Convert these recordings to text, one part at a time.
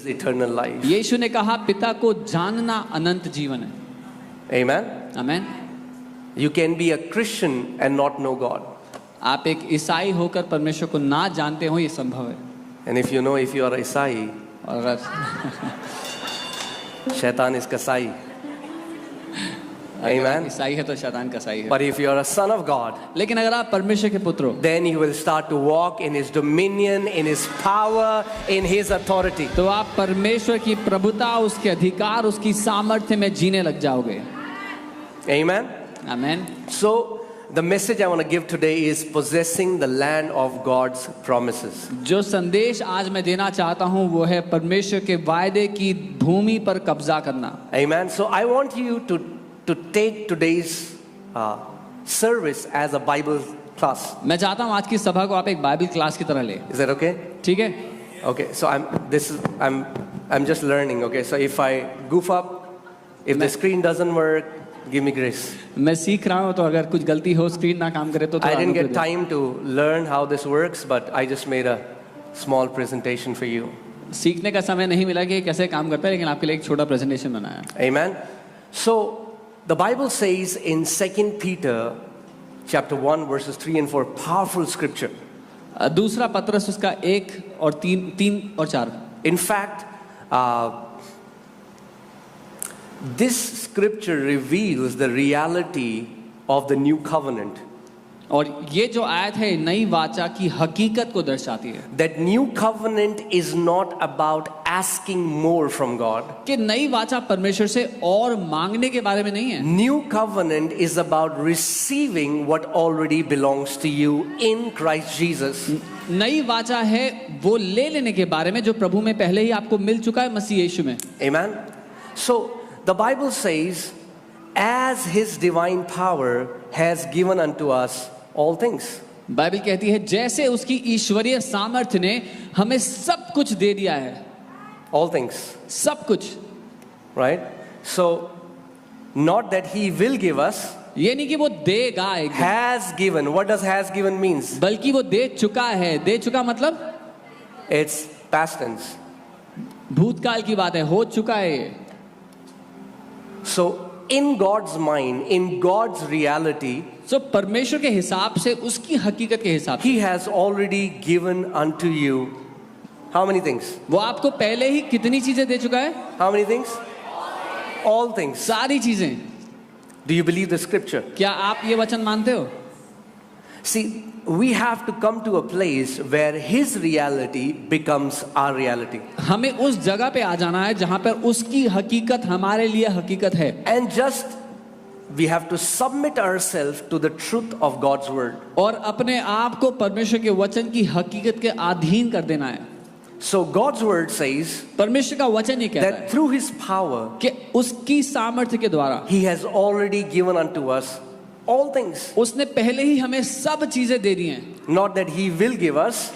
eternal life. यीशु ने कहा पिता को जानना अनंत जीवन है. Amen. Amen. You can be a Christian and not know God. आप एक ईसाई होकर परमेश्वर को ना जानते हो, ये संभव है. And if you know, if you are ईसाई, और अगर शैतान is कसाई. Amen. ईसाई है तो शैतान कसाई है. But if you are a son of God, लेकिन अगर आप परमेश्वर के पुत्र हो, then you will start to walk in His dominion, in His power, in His authority. तो आप परमेश्वर की प्रभुता, उसके अधिकार, उसकी सामर्थ्य में जीने लग जाओगे. Amen. Amen. So the message I want to give today is possessing the land of God's promises. जो संदेश आज मैं देना चाहता हूँ वो है परमेश्वर के वायदे की भूमि पर कब्जा करना. Amen. So I want you to take today's service as a Bible class. मैं चाहता हूँ आज की सभा को आप एक बाइबल क्लास की तरह ले. Is that okay? ठीक है. Okay. So I'm just learning. Okay. So if I goof up, if the screen doesn't work, give me grace. मैं सीख रहा हूँ तो अगर कुछ गलती हो, स्क्रीन ना काम करे तो I didn't get time to learn how this works, but I just made a small presentation for you. सीखने का समय नहीं मिला कि कैसे काम करता है, लेकिन आपके लिए एक छोटा प्रेजेंटेशन बनाया. Amen. So the Bible says in 2 Peter chapter 1 verses 3 and 4, powerful scripture. दूसरा पत्रस उसका 1 और 3 और 4. In fact, this scripture reveals the reality of the new covenant. और ये जो आयत है नई वाचा की हकीकत को दर्शाती है. That new covenant is not about asking more from God. कि नई वाचा परमेश्वर से और मांगने के बारे में नहीं है. New covenant is about receiving what already belongs to you in Christ Jesus. नई वाचा है वो ले लेने के बारे में जो प्रभु में पहले ही आपको मिल चुका है मसीह यीशु में. Amen. So the Bible says, as His divine power has given unto us all things. Bible कहती है जैसे उसकी ईश्वरीय सामर्थ्य ने हमें सब कुछ दे दिया है. All things. सब कुछ. Right? So not that He will give us. ये नहीं कि वो देगा. Has given. What does has given means? बल्कि वो दे चुका है. दे चुका मतलब It's past tense. भूतकाल की बात है. हो चुका है. So in God's mind, in God's reality, so परमेश्वर के हिसाब से, उसकी हकीकत के हिसाब से, He has already given unto you how many things? वो आपको पहले ही कितनी चीजें दे चुका है? How many things? All things. सारी चीजें. Do you believe the scripture? क्या आप ये वचन मानते हो? See, we have to come to a place where His reality becomes our reality. हमें उस जगह पे आ जाना है जहां पर उसकी हकीकत हमारे लिए हकीकत है. And just we have to submit ourselves to the truth of God's word. और अपने आप को परमेश्वर के वचन की हकीकत के अधीन कर देना है. So God's word says परमेश्वर का वचन ये कहता that है through His power, कि उसकी सामर्थ्य के द्वारा He has already given unto us all things. उसने पहले ही हमें सब चीजें दे दी हैं. Not that He will give us.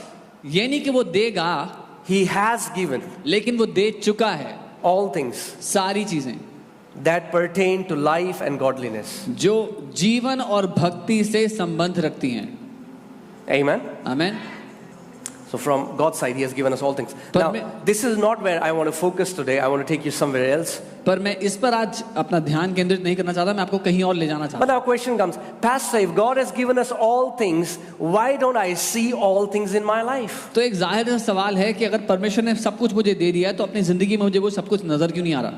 ये नहीं कि वो देगा. He has given. लेकिन वो दे चुका है. All things. सारी चीजें. That pertain to life and godliness. जो जीवन और भक्ति से संबंध रखती हैं. Amen. Amen. So from God's side, He has given us all things. Now, this is not where I want to focus today. I want to take you somewhere else. पर मैं इस पर आज अपना ध्यान केंद्रित नहीं करना चाहता. मैं आपको कहीं और ले जाना चाहता. But now question comes, Pastor, if God has given us all things, why don't I see all things in my life? तो एक जाहिर सवाल है कि अगर परमेश्वर ने सब कुछ मुझे दे दिया है तो अपनी जिंदगी में मुझे वो सब कुछ नजर क्यों नहीं आ रहा?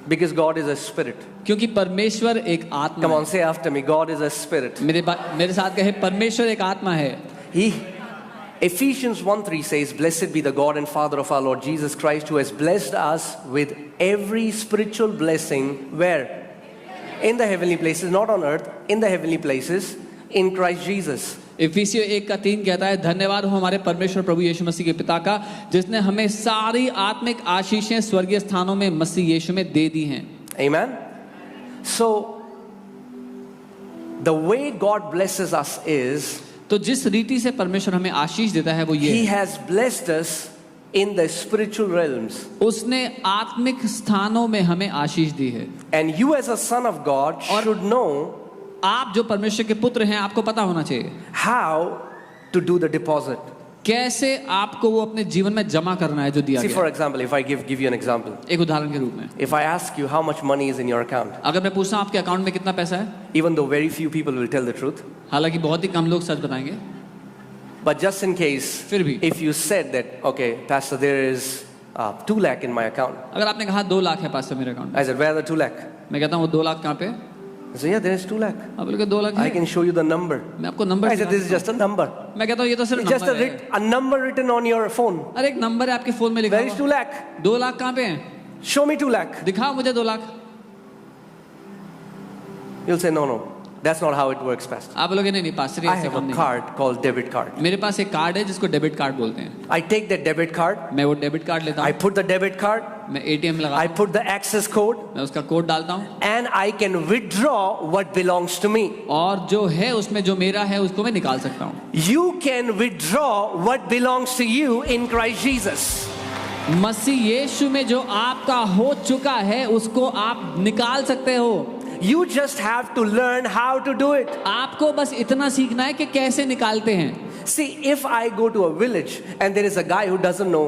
Because God is a spirit. क्योंकि परमेश्वर एक आत्मा Come है. on, say after me. God is a spirit. मेरे साथ कहे परमेश्वर एक आत्मा है. Ephesians 1:3 says, Blessed be the God and Father of our Lord Jesus Christ, who has blessed us with every spiritual blessing. Where? In the heavenly places, not on earth, in the heavenly places, in Christ Jesus. इफिसियों 1:3 कहता है, धन्यवाद हो हमारे परमेश्वर प्रभु यीशु मसीह के पिता का, जिसने हमें सारी आत्मिक आशीषें स्वर्गीय स्थानों में मसीह यीशु में दे दी हैं. Amen. So the way God blesses us is, तो जिस रीति से परमेश्वर हमें आशीष देता है वो ये, He has blessed us in the spiritual realms. उसने आत्मिक स्थानों में हमें आशीष दी है. And you as a son of God should know, आप जो परमेश्वर के पुत्र हैं आपको पता होना चाहिए how to do the deposit. कैसे आपको वो अपने जीवन में जमा करना है जो दिया See, गया for है। example, if I give you an example, एक उदाहरण के रूप में, if I ask you how much money is in your account, अगर मैं पूछता हूँ आपके अकाउंट में कितना पैसा है, even though very few people will tell the truth, हालांकि बहुत ही कम लोग सच बताएंगे, but just in case, फिर भी if you said that, okay, Pastor, there is 2 lakh in my account. अगर आपने कहा 2 लाख है पास से मेरे अकाउंट में, I said, where are the 2 lakh? मैं कहता हूँ वो 2 लाख कहाँ पे है? I said, yeah, there is 2 lakh. आप बोलोगे 2 लाख I है, can show you the number. मैं आपको number I said, this is just a number. मैं कहता हूँ ये तो सिर्फ It's just नंबर है। a number written on your phone. अरे एक नंबर है आपके फोन में लिखा Where is हुआ। 2 lakh? 2 लाख कहाँ पे है? Show me 2 lakh. दिखाओ मुझे 2 lakh. You'll say, no, no, that's not how it works, Pastor. आप बोलोगे नहीं नहीं पास्टर I ऐसे have काम a नहीं। card called debit card. मेरे पास एक कार्ड है जिसको डेबिट कार्ड बोलते हैं। I take that debit card, मैं वो डेबिट कार्ड लेता I हूँ, put the debit card, मैं एटीएम लगाता I हूँ, put the access code, मैं उसका कोड डालता हूँ, and I can withdraw what belongs to me. और जो है उसमें जो मेरा है उसको मैं निकाल सकता हूँ। You can withdraw what belongs to you in Christ Jesus. मसीह यीशु में जो आपका हो चुका है उसको आप निकाल सकते हो। You just have to learn how to do it. आपको बस इतना सीखना है कि कैसे निकालते हैं। See, if I go to a village and there is a guy who doesn't know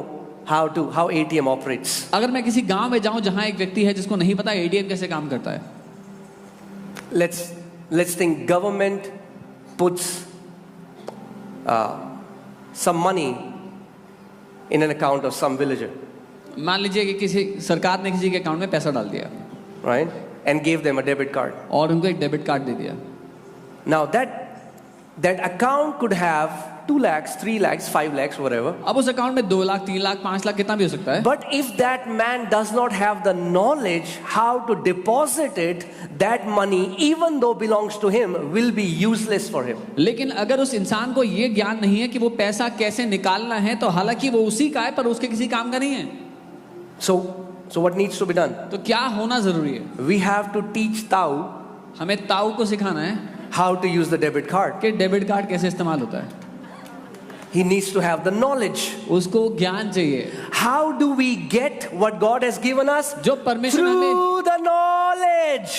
how ATM operates, अगर मैं किसी गांव में जाऊं जहां एक व्यक्ति है जिसको नहीं पता एटीएम कैसे काम करता है, let's think government puts some money in an account of some villager, मान लीजिए कि किसी सरकार ने किसी के अकाउंट में पैसा डाल दिया right? And gave them a debit card. और उनको एक डेबिट कार्ड दे दिया। Now that account could have 2 lakhs, 3 lakhs, 5 lakhs, whatever. अब उस अकाउंट में 2 लाख 3 लाख 5 लाख कितना भी हो सकता है। But if that man does not have the knowledge how to deposit it, that money, even though belongs to him, will be useless for him. लेकिन अगर उस इंसान को ये ज्ञान नहीं है कि वो पैसा कैसे निकालना है, तो हालांकि वो उसी का है पर उसके किसी काम का नहीं है। So what needs to be done? तो क्या होना जरूरी है? We have to teach Tao हमें ताऊ को सिखाना है how to use the debit card. कि डेबिट कार्ड कैसे इस्तेमाल होता है। He needs to have the knowledge. उसको ज्ञान चाहिए। How do we get what God has given us? जो परमेश्वर ने Through the knowledge.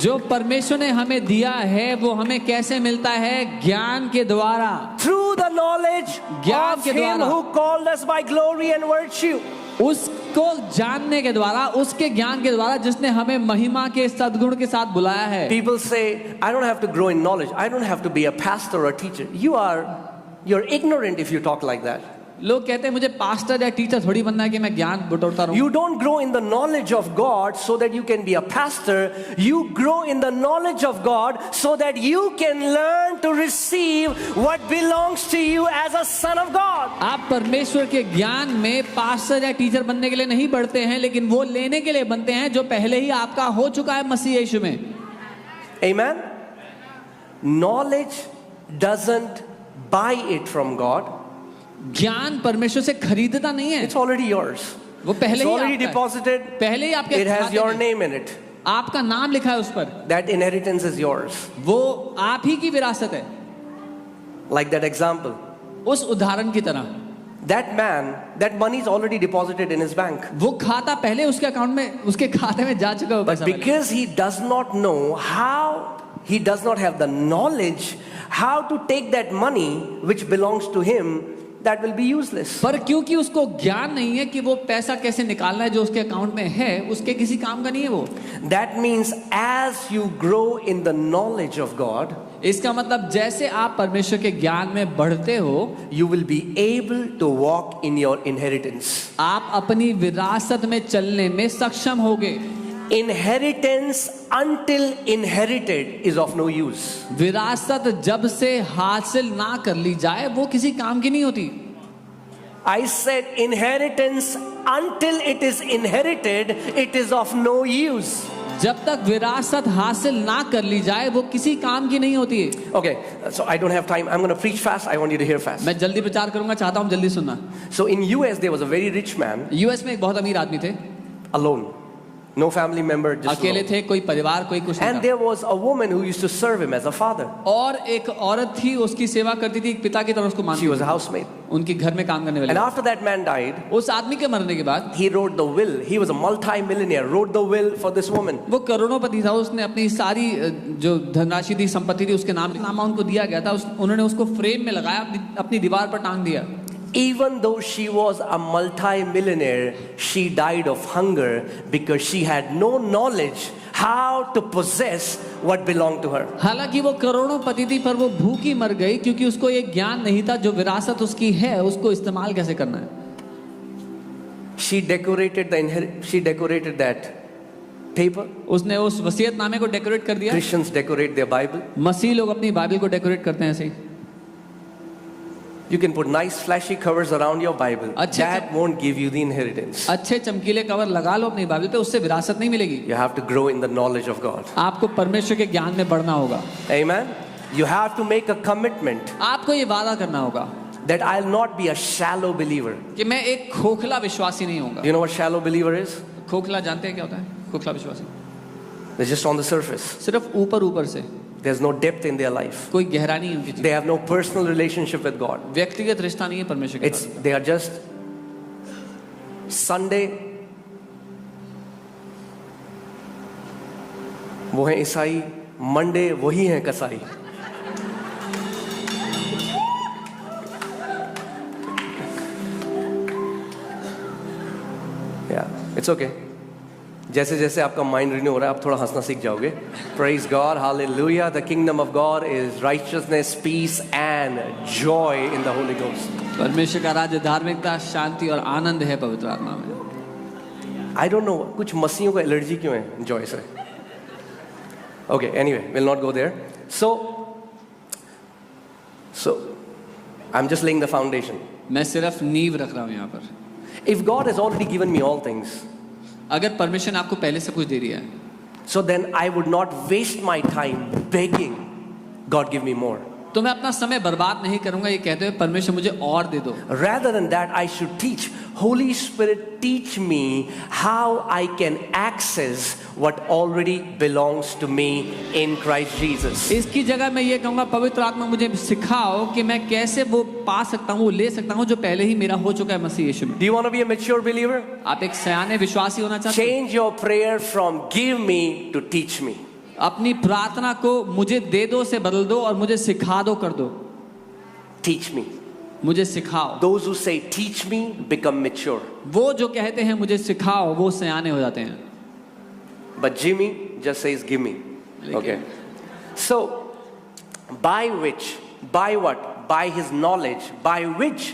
जो परमेश्वर ने हमें दिया है वो हमें कैसे मिलता है? ज्ञान के द्वारा। Through the knowledge ज्ञान of के Him द्वारा। who called us by glory and virtue. उसको जानने के द्वारा, उसके ज्ञान के द्वारा जिसने हमें महिमा के सद्गुण के साथ बुलाया है। People say, I don't have to grow in knowledge. I don't have to be a pastor or a teacher. You're ignorant if you talk like that. लोग कहते हैं मुझे पास्टर या टीचर थोड़ी बनना है कि मैं ज्ञान बटोरता रहूं। You don't grow in the knowledge of God so that you can be a pastor. You grow in the knowledge of God so that you can learn to receive what belongs to you as a son of God. आप परमेश्वर के ज्ञान में pastor या teacher बनने के लिए नहीं बढ़ते हैं, लेकिन वो लेने के लिए बनते हैं जो पहले ही आपका हो चुका है मसीह यीशु में। Amen. Knowledge doesn't buy it from God. ज्ञान परमेश्वर से खरीदता नहीं है, It's already yours. वो पहले It's ही already आपका है। deposited. पहले ही आपके It has खाते your में name in it. आपका नाम लिखा है उस पर। That inheritance is yours. वो आप ही की विरासत है। Like that example. उस उदाहरण की तरह That man, that money is already deposited in his bank. वो खाता पहले उसके अकाउंट में, उसके खाते में जा चुका है वो But पैसा पहले। because he does not know how, he does not have the knowledge how to take that money which belongs to him, that will be useless. पर क्योंकि उसको ज्ञान नहीं है कि वो पैसा कैसे निकालना है जो उसके अकाउंट में है, उसके किसी काम का नहीं है वो। That means as you grow in the knowledge of God, इसका मतलब जैसे आप परमेश्वर के ज्ञान में बढ़ते हो, you will be able to walk in your inheritance. आप अपनी विरासत में चलने में सक्षम होगे। Inheritance until inherited is of no use. विरासत जब से हासिल ना कर ली जाए वो किसी काम की नहीं होती। I said inheritance until it is inherited, it is of no use. जब तक विरासत हासिल ना कर ली जाए वो किसी काम की नहीं होती है। Okay, so I don't have time. I'm going to preach fast. I want you to hear fast. मैं जल्दी प्रचार करूंगा, चाहता हूं जल्दी सुनना। So in US there was a very rich man US में एक बहुत अमीर आदमी थे, alone. No family member, just अकेले alone. थे, कोई परिवार कोई कुछ And नहीं था। there was a woman who used to serve him as a father. और एक औरत थी, उसकी सेवा करती थी, एक पिता की तरह उसको She मानती was a थी, housemaid. उनकी घर में काम करने And वाली। after that man died, उस आदमी के मरने के बाद he wrote the will. He was a multi-millionaire, wrote the will for this woman. वो करोड़पति था, उसने अपनी सारी जो धनराशि थी, संपत्ति थी, उसके नामा उनको दिया गया था। उन्होंने उसको फ्रेम में लगाया, अपनी दीवार पर टांग दिया। Even though she was a multi-millionaire, she died of hunger because she had no knowledge how to possess what belonged to her. हालांकि वो करोड़पति थी, पर वो भूखी मर गई क्योंकि उसको ये ज्ञान नहीं था जो विरासत उसकी है उसको इस्तेमाल कैसे करना है। She decorated that paper. उसने उस वसीयतनामे को डेकोरेट कर दिया। Christians decorate their Bible. मसीह लोग अपनी बाइबल को डेकोरेट करते हैं ऐसे ही। You can put nice flashy covers around your Bible. अच्छे That won't give you the inheritance. अच्छे चमकीले कवर लगा लो अपनी बाइबल पे, उससे विरासत नहीं मिलेगी। You have to grow in the knowledge of God. आपको परमेश्वर के ज्ञान में बढ़ना होगा। Amen. You have to make a commitment आपको ये वादा करना होगा that I'll not be a shallow believer. कि मैं एक खोखला विश्वासी नहीं होगा। You know what shallow believer is? खोखला जानते हैं क्या होता है? खोखला विश्वासी They're just on the surface. सिर्फ ऊपर से, There's no depth in their life. कोई गहरा नहीं है उनकी जीवन। They have no personal relationship with God. व्यक्तिगत रिश्ता नहीं है परमेश्वर के साथ। They are just Sunday. वो है ईसाई, Monday वही है कसाई। Yeah, it's okay. जैसे जैसे आपका माइंड रिन्यू हो रहा है, आप थोड़ा हंसना सीख जाओगे। Praise God, hallelujah. The kingdom of God is righteousness, peace and joy in the Holy Ghost. परमेश्वर का राज्य धार्मिकता, शांति और आनंद है पवित्र आत्मा में। I don't know, कुछ मसीहों को एलर्जी क्यों है जॉय से? Okay, anyway, we'll not go there. So I'm just laying the foundation. मैं सिर्फ नींव रख रहा हूँ यहाँ पर। If God has already given me all things, अगर परमेश्वर ने आपको पहले से कुछ दे दिया है, so then I would not waste my time begging God give me more. तो मैं अपना समय बर्बाद नहीं करूंगा ये कहते हुए परमेश्वर मुझे और दे दो। Rather than that, I should teach. Holy Spirit, teach me how I can access what already belongs to me in Christ Jesus. इसकी जगह मैं ये कहूंगा पवित्र आत्मा मुझे सिखाओ कि मैं कैसे वो पा सकता हूँ, वो ले सकता हूँ जो पहले ही मेरा हो चुका है मसीह यीशु में। Do you want to be a mature believer? आप एक सयाने विश्वासी होना चाहते हैं? Change your prayer from give me to teach me. अपनी प्रार्थना को मुझे दे दो से बदल दो और मुझे सिखा दो कर दो। Teach me. मुझे सिखाओ। Those who say teach me become mature. वो जो कहते हैं मुझे सिखाओ वो सयाने हो जाते हैं। But Jimmy just says give me. Okay. So by what? By his knowledge, by which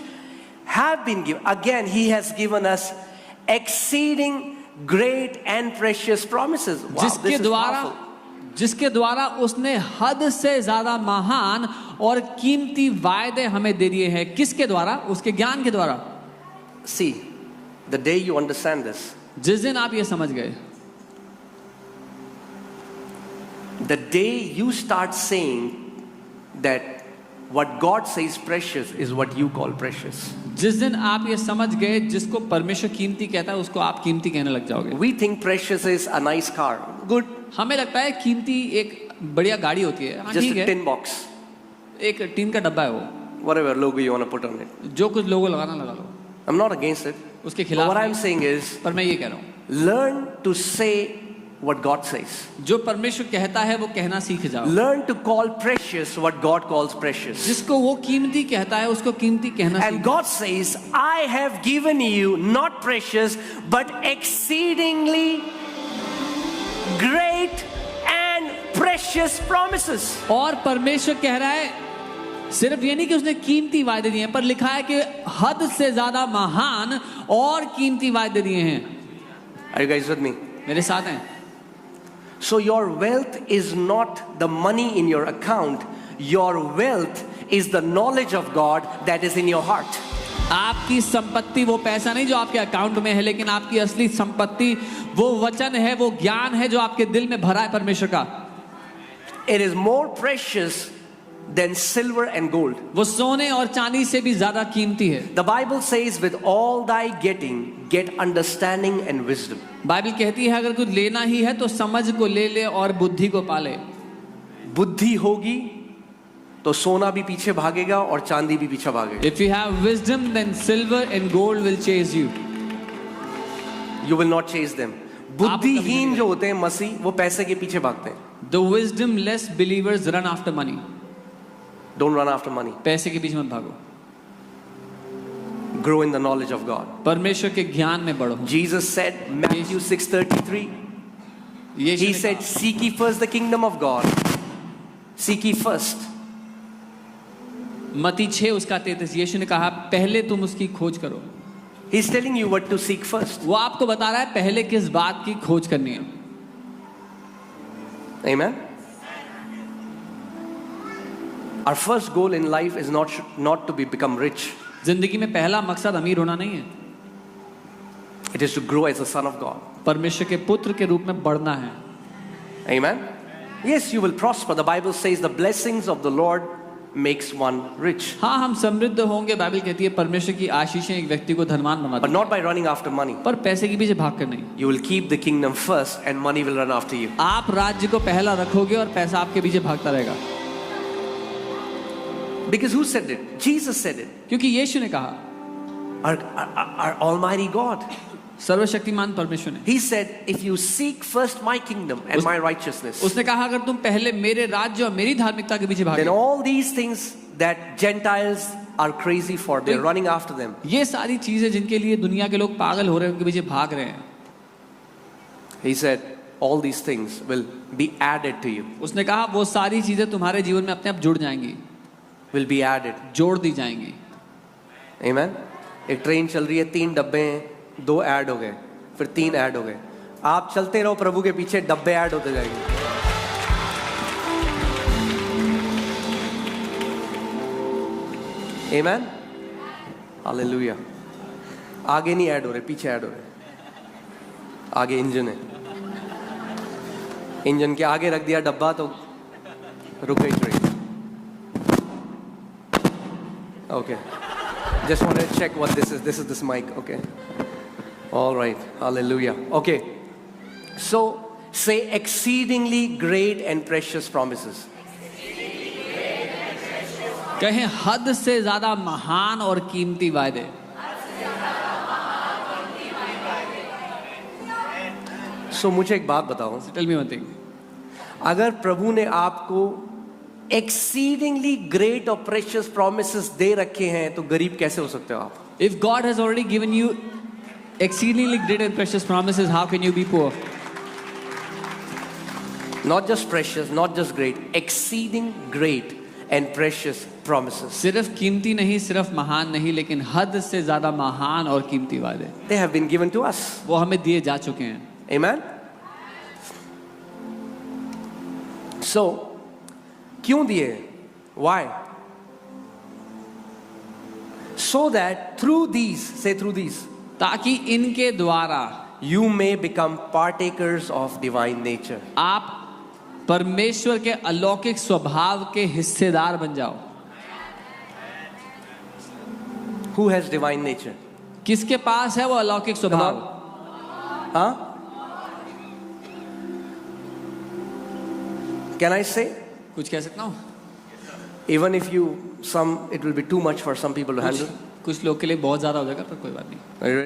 have been given. Again, he has given us exceeding great and precious promises. Wow, this is powerful. जिसके द्वारा उसने हद से ज्यादा महान और कीमती वायदे हमें दे दिए हैं। किसके द्वारा? उसके ज्ञान के द्वारा। See, the day you understand this, जिस दिन आप ये समझ गए, the day you start saying that what God says precious is what you call precious. जिस दिन आप ये समझ गए जिसको परमेश्वर कीमती कहता है उसको आप कीमती कहने लग जाओगे। We think precious is a nice car. Good. हमें लगता है कीमती एक बढ़िया गाड़ी होती है। हाँ, Just ठीक a है, tin box. एक टीन का डब्बा है वो, Whatever logo you want to put on it. जो कुछ लोगो लगाना लगा लो, I'm not against it. उसके But खिलाफ what I'm नहीं। saying is, पर मैं ये कह रहा हूँ, learn to say what God says. जो परमेश्वर कहता है वो कहना सीख जाओ। Learn to call precious what God calls precious. जिसको वो कीमती कहता है उसको कीमती कहना And सीख। God says, I have given you not precious, but exceedingly great and precious promises. और परमेश्वर कह रहा है सिर्फ ये नहीं कि उसने कीमती वायदे दिए हैं, पर लिखा है कि हद से ज्यादा महान और कीमती वायदे दिए हैं। Are you guys with me? मेरे साथ हैं? So your wealth is not the money in your account. Your wealth is the knowledge of God that is in your heart. आपकी संपत्ति वो पैसा नहीं जो आपके अकाउंट में है, लेकिन आपकी असली संपत्ति वो वचन है, वो ज्ञान है जो आपके दिल में भरा है परमेश्वर का। It is more precious than silver and gold. वो सोने और चांदी से भी ज्यादा कीमती है। The Bible says, with all thy getting, get understanding and wisdom. Bible कहती है अगर कुछ लेना ही है तो समझ को ले ले और बुद्धि को पाले। बुद्धि होगी तो सोना भी पीछे भागेगा और चांदी भी पीछे भागेगा. If you have wisdom, then silver and gold will chase you. You will not chase them. बुद्धिहीन जो होते हैं मसीह, वो पैसे के पीछे भागते हैं. The wisdomless believers run after money. Don't run after money. पैसे के पीछे मत भागो। Grow in the knowledge of God. परमेश्वर के ज्ञान में बढ़ो। Jesus said, Matthew 6:33. He said, "Seek ye first the kingdom of God." Seek ye first. मत्ती 6 उसका 33 यीशु ने कहा पहले तुम उसकी खोज करो। He's telling you what to seek first. वो आपको बता रहा है पहले किस बात की खोज करनी है। Amen. Our first goal in life is not to become rich. जिंदगी में पहला मकसद अमीर होना नहीं है। It is to grow as a son of God. परमेश्वर के पुत्र के रूप में बढ़ना है। Amen. Yes, you will prosper. The Bible says the blessings of the Lord makes one rich. हाँ हम समृद्ध होंगे। बाइबल कहती है परमेश्वर की आशीषें एक व्यक्ति को धनवान बनाती But not by running after money. पर पैसे के पीछे भाग कर नहीं। You will keep the kingdom first and money will run after you. आप राज्य को पहला रखोगे और पैसा आपके पीछे भागता रहेगा। Because who said it? Jesus said it. क्योंकि यीशु ने कहा, Our Almighty God. सर्वशक्तिमान परमेश्वर ने। He said, if you seek first my kingdom and my righteousness, उसने कहा अगर तुम पहले मेरे राज्य और मेरी धार्मिकता के पीछे then भागे, all these things that Gentiles are crazy for, they're running after them. ये सारी चीजें जिनके लिए दुनिया के लोग पागल हो रहे हैं उनके पीछे भाग रहे हैं। He said, all these things will be added to you. उसने कहा वो सारी चीजें तुम्हारे जीवन में अपने आप जुड़ जाएंगी, Will be added. जोड़ दी जाएंगी। Amen. एक ट्रेन चल रही है, 3 डब्बे हैं, 2 ऐड हो गए, फिर 3 ऐड हो गए। आप चलते रहो प्रभु के पीछे, डब्बे ऐड होते जाएंगे। Amen. Hallelujah. आगे नहीं ऐड हो रहे, पीछे ऐड हो रहे। आगे इंजन है, इंजन के आगे रख दिया डब्बा तो रुक गई train. Okay. Just wanted to check what this is. This is this mic. Okay. All right. Hallelujah. Okay. So say exceedingly great and precious promises. कहें हद से ज्यादा महान और कीमती वायदे। So मुझे एक बात बताओ, Tell me one thing. अगर प्रभु ने आपको exceedingly great और precious promises दे रखे हैं तो गरीब कैसे हो सकते हो आप? If God has already given you exceedingly great and precious promises, how can you be poor? Not just precious, not just great, exceeding great and precious promises. सिर्फ कीमती नहीं, सिर्फ महान नहीं, लेकिन हद से ज्यादा महान और कीमती वादे They have been given to us. वो हमें दिए जा चुके हैं। Amen. So क्यों दिए? Why? So that through these, say through these, ताकि इनके द्वारा you may become partakers of divine nature. आप परमेश्वर के अलौकिक स्वभाव के हिस्सेदार बन जाओ। Who has divine nature? किसके पास है वो अलौकिक स्वभाव? Huh? Can I say? कुछ कह सकता हूँ? Even if it will be too much for some people to handle. कुछ लोग के लिए बहुत ज्यादा हो जाएगा, पर कोई बात नहीं। Are you ready?